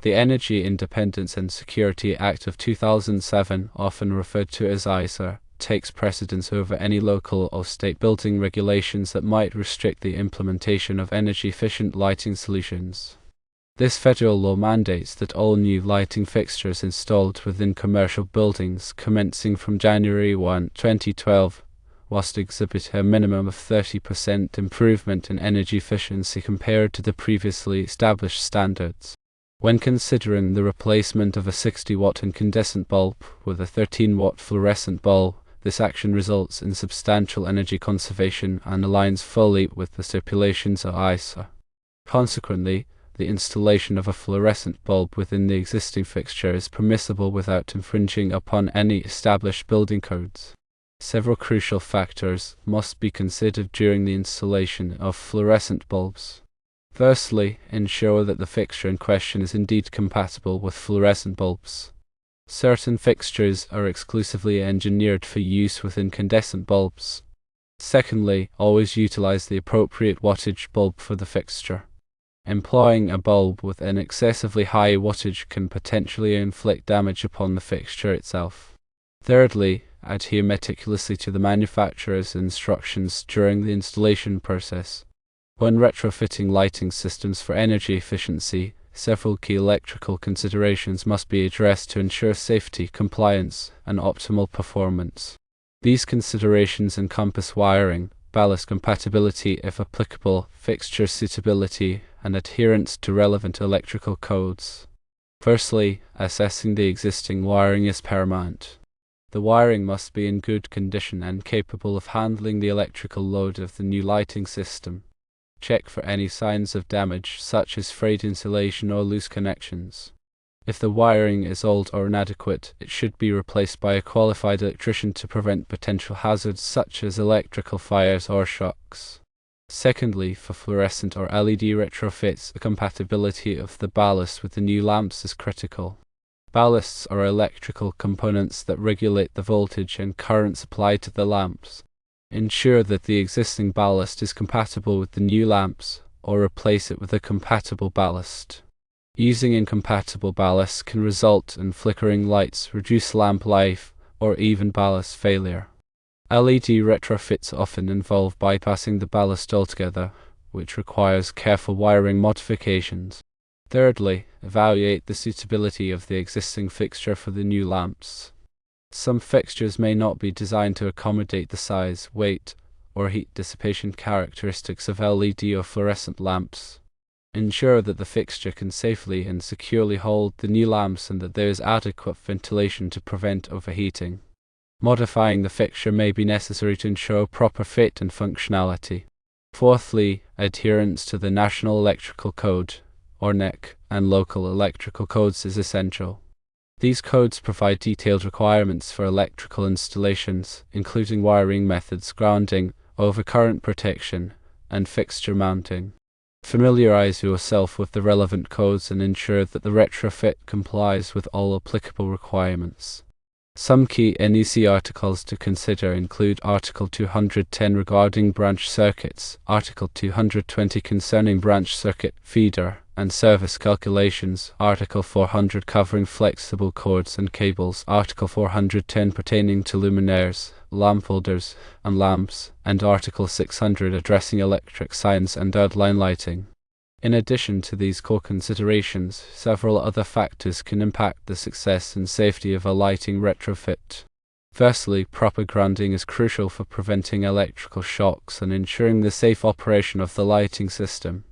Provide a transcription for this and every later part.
The Energy Independence and Security Act of 2007, often referred to as EISA, takes precedence over any local or state building regulations that might restrict the implementation of energy-efficient lighting solutions. This federal law mandates that all new lighting fixtures installed within commercial buildings commencing from January 1, 2012, must exhibit a minimum of 30% improvement in energy efficiency compared to the previously established standards. When considering the replacement of a 60-watt incandescent bulb with a 13-watt fluorescent bulb, this action results in substantial energy conservation and aligns fully with the stipulations of EISA. Consequently, the installation of a fluorescent bulb within the existing fixture is permissible without infringing upon any established building codes. Several crucial factors must be considered during the installation of fluorescent bulbs. Firstly, ensure that the fixture in question is indeed compatible with fluorescent bulbs. Certain fixtures are exclusively engineered for use with incandescent bulbs. Secondly, always utilize the appropriate wattage bulb for the fixture. Employing a bulb with an excessively high wattage can potentially inflict damage upon the fixture itself. Thirdly, adhere meticulously to the manufacturer's instructions during the installation process. When retrofitting lighting systems for energy efficiency, several key electrical considerations must be addressed to ensure safety, compliance, and optimal performance. These considerations encompass wiring, ballast compatibility if applicable, fixture suitability, and adherence to relevant electrical codes. Firstly, assessing the existing wiring is paramount. The wiring must be in good condition and capable of handling the electrical load of the new lighting system. Check for any signs of damage, such as frayed insulation or loose connections. If the wiring is old or inadequate, it should be replaced by a qualified electrician to prevent potential hazards such as electrical fires or shocks. Secondly, for fluorescent or LED retrofits, the compatibility of the ballast with the new lamps is critical. Ballasts are electrical components that regulate the voltage and current supplied to the lamps. Ensure that the existing ballast is compatible with the new lamps, or replace it with a compatible ballast. Using incompatible ballast can result in flickering lights, reduced lamp life, or even ballast failure. LED retrofits often involve bypassing the ballast altogether, which requires careful wiring modifications. Thirdly, evaluate the suitability of the existing fixture for the new lamps. Some fixtures may not be designed to accommodate the size, weight, or heat dissipation characteristics of LED or fluorescent lamps. Ensure that the fixture can safely and securely hold the new lamps and that there is adequate ventilation to prevent overheating. Modifying the fixture may be necessary to ensure proper fit and functionality. Fourthly, adherence to the National Electrical Code, or NEC, and local electrical codes is essential. These codes provide detailed requirements for electrical installations, including wiring methods, grounding, overcurrent protection, and fixture mounting. Familiarize yourself with the relevant codes and ensure that the retrofit complies with all applicable requirements. Some key NEC articles to consider include Article 210 regarding branch circuits, Article 220 concerning branch circuit, feeder, and service calculations, Article 400 covering flexible cords and cables, Article 410 pertaining to luminaires, lamp holders, and lamps, and Article 600 addressing electric signs and outline lighting. In addition to these core considerations, several other factors can impact the success and safety of a lighting retrofit. Firstly, proper grounding is crucial for preventing electrical shocks and ensuring the safe operation of the lighting system.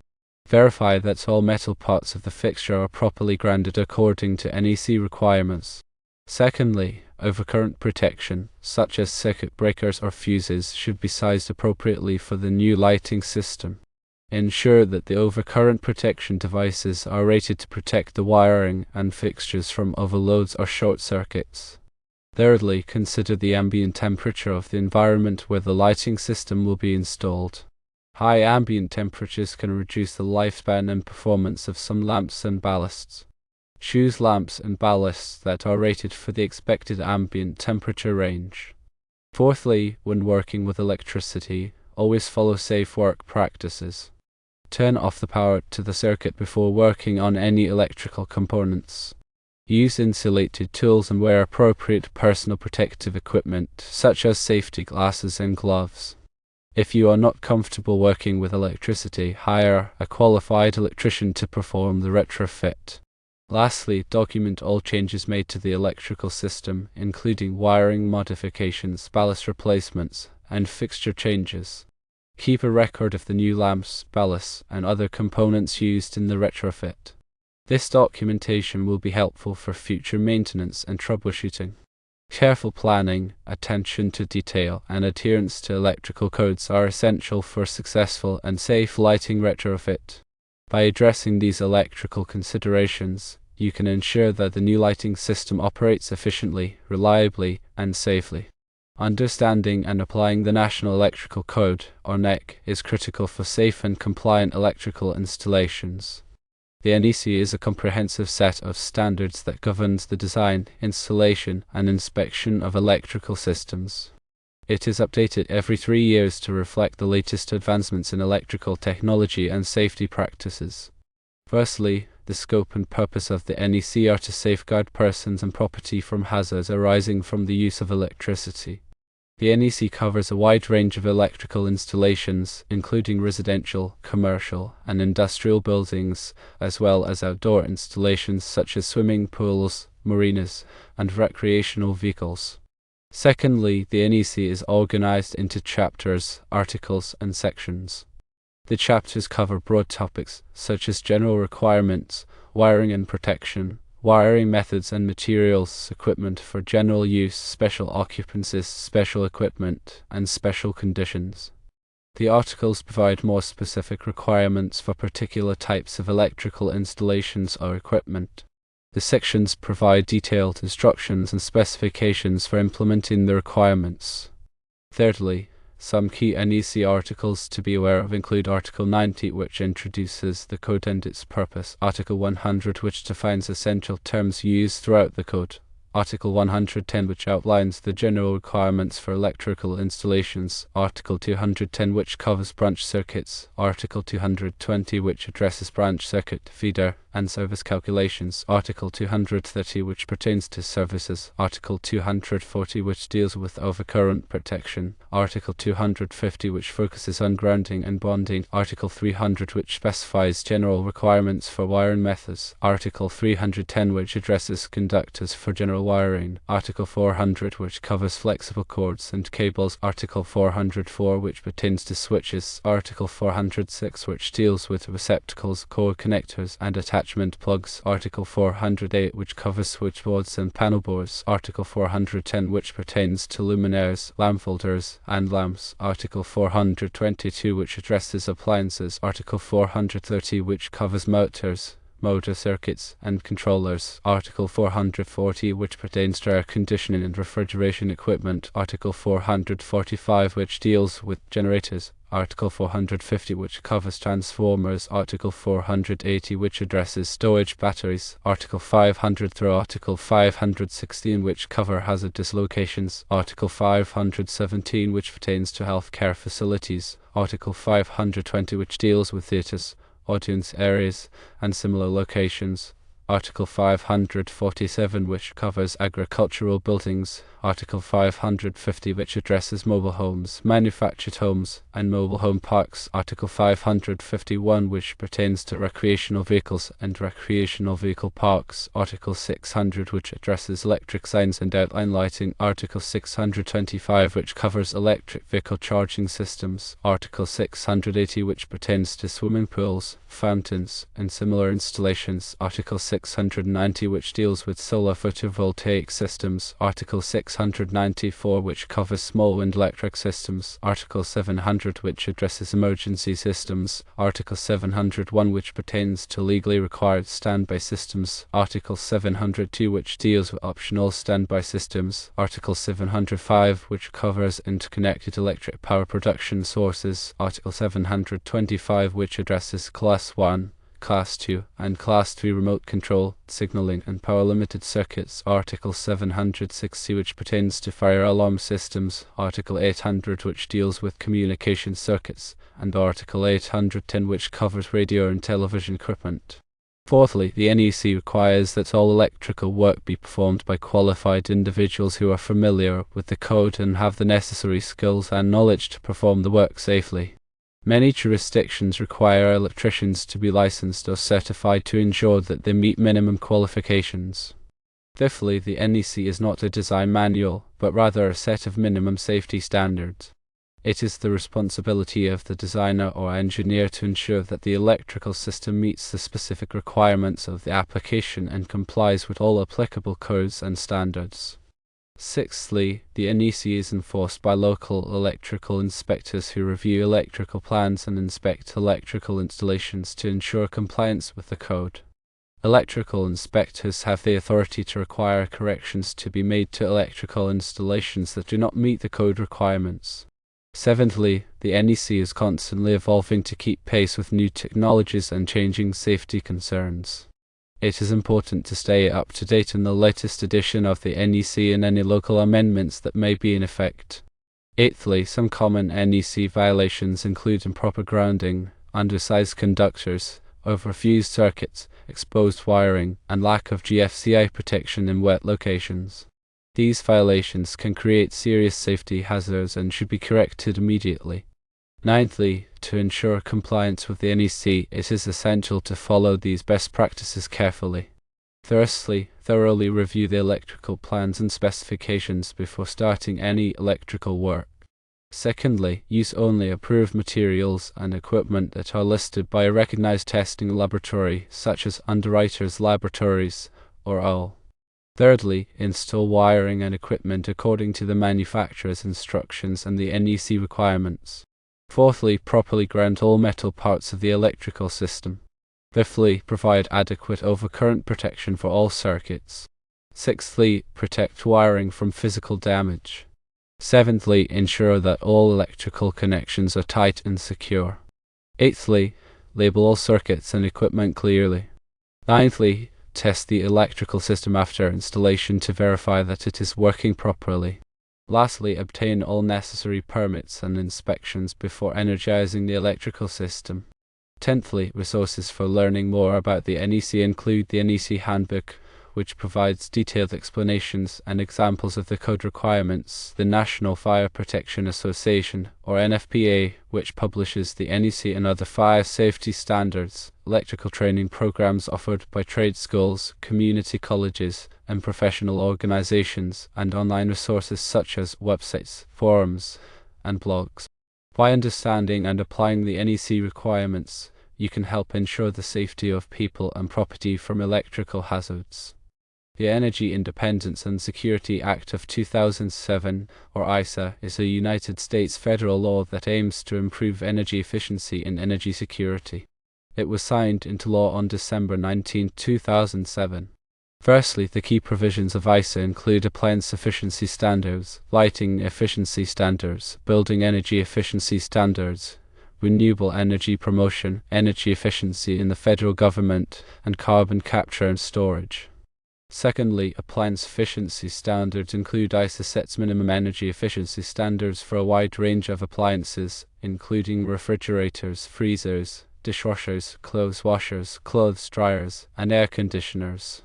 Verify that all metal parts of the fixture are properly grounded according to NEC requirements. Secondly, overcurrent protection, such as circuit breakers or fuses, should be sized appropriately for the new lighting system. Ensure that the overcurrent protection devices are rated to protect the wiring and fixtures from overloads or short circuits. Thirdly, consider the ambient temperature of the environment where the lighting system will be installed. High ambient temperatures can reduce the lifespan and performance of some lamps and ballasts. Choose lamps and ballasts that are rated for the expected ambient temperature range. Fourthly, when working with electricity, always follow safe work practices. Turn off the power to the circuit before working on any electrical components. Use insulated tools and wear appropriate personal protective equipment, such as safety glasses and gloves. If you are not comfortable working with electricity, hire a qualified electrician to perform the retrofit. Lastly, document all changes made to the electrical system, including wiring modifications, ballast replacements, and fixture changes. Keep a record of the new lamps, ballasts, and other components used in the retrofit. This documentation will be helpful for future maintenance and troubleshooting. Careful planning, attention to detail, and adherence to electrical codes are essential for successful and safe lighting retrofit. By addressing these electrical considerations, you can ensure that the new lighting system operates efficiently, reliably, and safely. Understanding and applying the National Electrical Code, or NEC, is critical for safe and compliant electrical installations. The NEC is a comprehensive set of standards that governs the design, installation, and inspection of electrical systems. It is updated every 3 years to reflect the latest advancements in electrical technology and safety practices. Firstly, the scope and purpose of the NEC are to safeguard persons and property from hazards arising from the use of electricity. The NEC covers a wide range of electrical installations, including residential, commercial, and industrial buildings, as well as outdoor installations such as swimming pools, marinas, and recreational vehicles. Secondly, the NEC is organized into chapters, articles, and sections. The chapters cover broad topics such as general requirements, wiring and protection, wiring methods and materials, equipment for general use, special occupancies, special equipment, and special conditions. The articles provide more specific requirements for particular types of electrical installations or equipment. The sections provide detailed instructions and specifications for implementing the requirements. Thirdly, some key NEC articles to be aware of include Article 90, which introduces the code and its purpose, Article 100, which defines essential terms used throughout the code, Article 110, which outlines the general requirements for electrical installations, Article 210, which covers branch circuits, Article 220, which addresses branch circuit, feeder, and service calculations, Article 230, which pertains to services, Article 240, which deals with overcurrent protection, Article 250, which focuses on grounding and bonding, Article 300, which specifies general requirements for wiring methods, Article 310, which addresses conductors for general wiring, Article 400, which covers flexible cords and cables, Article 404, which pertains to switches, Article 406, which deals with receptacles, cord connectors, and attachment plugs, Article 408, which covers switchboards and panel boards, Article 410, which pertains to luminaires, lamp holders, and lamps, Article 422, which addresses appliances, Article 430, which covers motors, motor circuits, and controllers, Article 440, which pertains to air conditioning and refrigeration equipment, Article 445, which deals with generators, Article 450, which covers transformers, Article 480, which addresses storage batteries, Article 500 through Article 516, which cover hazardous locations, Article 517, which pertains to healthcare facilities, Article 520, which deals with theatres, audience areas, and similar locations, Article 547, which covers agricultural buildings, Article 550, which addresses mobile homes, manufactured homes, and mobile home parks, Article 551, which pertains to recreational vehicles and recreational vehicle parks, Article 600, which addresses electric signs and outline lighting, Article 625, which covers electric vehicle charging systems, Article 680, which pertains to swimming pools, fountains, and similar installations, Article 690, which deals with solar photovoltaic systems, Article 694, which covers small wind electric systems, Article 700, which addresses emergency systems, Article 701, which pertains to legally required standby systems, Article 702, which deals with optional standby systems, Article 705, which covers interconnected electric power production sources, Article 725, which addresses Class 1, Class 2, and Class 3 remote control, signaling and power limited circuits, Article 760 which pertains to fire alarm systems, Article 800 which deals with communication circuits, and Article 810 which covers radio and television equipment. Fourthly, the NEC requires that all electrical work be performed by qualified individuals who are familiar with the code and have the necessary skills and knowledge to perform the work safely. Many jurisdictions require electricians to be licensed or certified to ensure that they meet minimum qualifications. Fifthly, the NEC is not a design manual, but rather a set of minimum safety standards. It is the responsibility of the designer or engineer to ensure that the electrical system meets the specific requirements of the application and complies with all applicable codes and standards. Sixthly, the NEC is enforced by local electrical inspectors who review electrical plans and inspect electrical installations to ensure compliance with the code. Electrical inspectors have the authority to require corrections to be made to electrical installations that do not meet the code requirements. Seventhly, the NEC is constantly evolving to keep pace with new technologies and changing safety concerns. It is important to stay up to date on the latest edition of the NEC and any local amendments that may be in effect. Eighthly, some common NEC violations include improper grounding, undersized conductors, overfused circuits, exposed wiring, and lack of GFCI protection in wet locations. These violations can create serious safety hazards and should be corrected immediately. Ninthly, to ensure compliance with the NEC, it is essential to follow these best practices carefully. Firstly, thoroughly review the electrical plans and specifications before starting any electrical work. Secondly, use only approved materials and equipment that are listed by a recognized testing laboratory, such as Underwriters Laboratories or OWL. Thirdly, install wiring and equipment according to the manufacturer's instructions and the NEC requirements. Fourthly, properly ground all metal parts of the electrical system. Fifthly, provide adequate overcurrent protection for all circuits. Sixthly, protect wiring from physical damage. Seventhly, ensure that all electrical connections are tight and secure. Eighthly, label all circuits and equipment clearly. Ninthly, test the electrical system after installation to verify that it is working properly. Lastly, obtain all necessary permits and inspections before energizing the electrical system. Tenthly, resources for learning more about the NEC include the NEC Handbook, which provides detailed explanations and examples of the code requirements, the National Fire Protection Association, or NFPA, which publishes the NEC and other fire safety standards, electrical training programs offered by trade schools, community colleges, and professional organizations, and online resources such as websites, forums, and blogs. By understanding and applying the NEC requirements, you can help ensure the safety of people and property from electrical hazards. The Energy Independence and Security Act of 2007, or EISA, is a United States federal law that aims to improve energy efficiency and energy security. It was signed into law on December 19, 2007. Firstly, the key provisions of EISA include appliance efficiency standards, lighting efficiency standards, building energy efficiency standards, renewable energy promotion, energy efficiency in the federal government, and carbon capture and storage. Secondly, appliance efficiency standards include EISA sets minimum energy efficiency standards for a wide range of appliances, including refrigerators, freezers, dishwashers, clothes washers, clothes dryers, and air conditioners.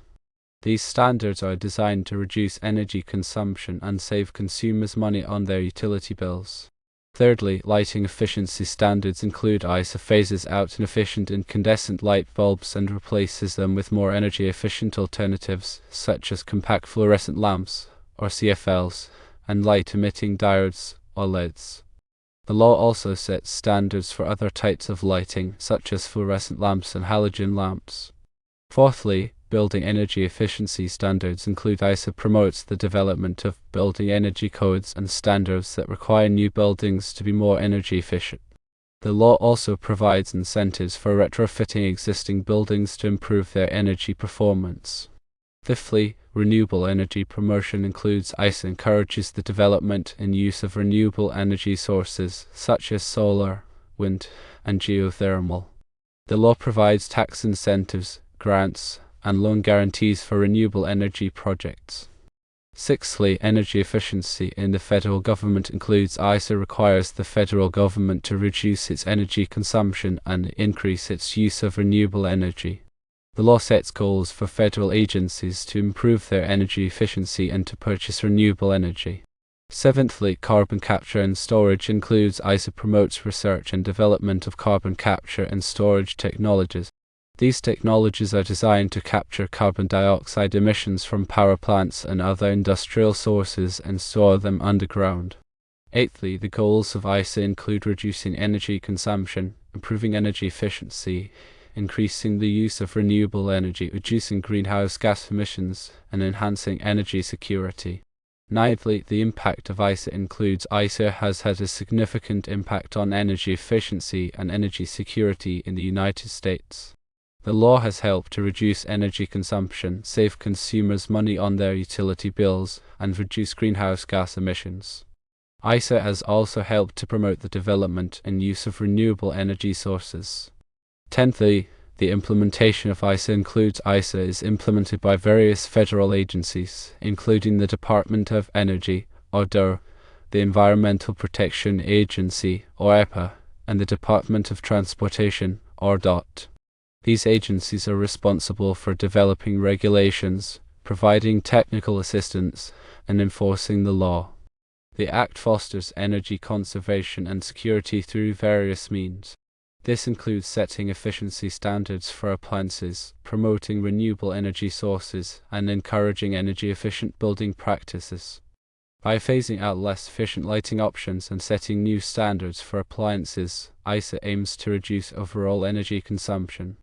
These standards are designed to reduce energy consumption and save consumers money on their utility bills. Thirdly, lighting efficiency standards include EISA phases out inefficient incandescent light bulbs and replaces them with more energy efficient alternatives, such as compact fluorescent lamps, or CFLs, and light-emitting diodes, or LEDs. The law also sets standards for other types of lighting, such as fluorescent lamps and halogen lamps. Fourthly, building energy efficiency standards include EISA promotes the development of building energy codes and standards that require new buildings to be more energy efficient. The law also provides incentives for retrofitting existing buildings to improve their energy performance. Fifthly, renewable energy promotion includes EISA encourages the development and use of renewable energy sources such as solar, wind, and geothermal. The law provides tax incentives, grants, and loan guarantees for renewable energy projects. Sixthly, energy efficiency in the federal government includes EISA requires the federal government to reduce its energy consumption and increase its use of renewable energy. The law sets goals for federal agencies to improve their energy efficiency and to purchase renewable energy. Seventhly, carbon capture and storage includes EISA promotes research and development of carbon capture and storage technologies. These technologies are designed to capture carbon dioxide emissions from power plants and other industrial sources and store them underground. Eighthly, the goals of EISA include reducing energy consumption, improving energy efficiency, increasing the use of renewable energy, reducing greenhouse gas emissions, and enhancing energy security. Ninthly, the impact of EISA includes EISA has had a significant impact on energy efficiency and energy security in the United States. The law has helped to reduce energy consumption, save consumers money on their utility bills, and reduce greenhouse gas emissions. EISA has also helped to promote the development and use of renewable energy sources. Tenthly, the implementation of EISA includes EISA is implemented by various federal agencies, including the Department of Energy, or DOE, the Environmental Protection Agency, or EPA, and the Department of Transportation, or DOT. These agencies are responsible for developing regulations, providing technical assistance, and enforcing the law. The Act fosters energy conservation and security through various means. This includes setting efficiency standards for appliances, promoting renewable energy sources, and encouraging energy-efficient building practices. By phasing out less efficient lighting options and setting new standards for appliances, EISA aims to reduce overall energy consumption.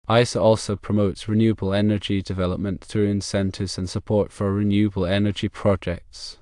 EISA also promotes renewable energy development through incentives and support for renewable energy projects.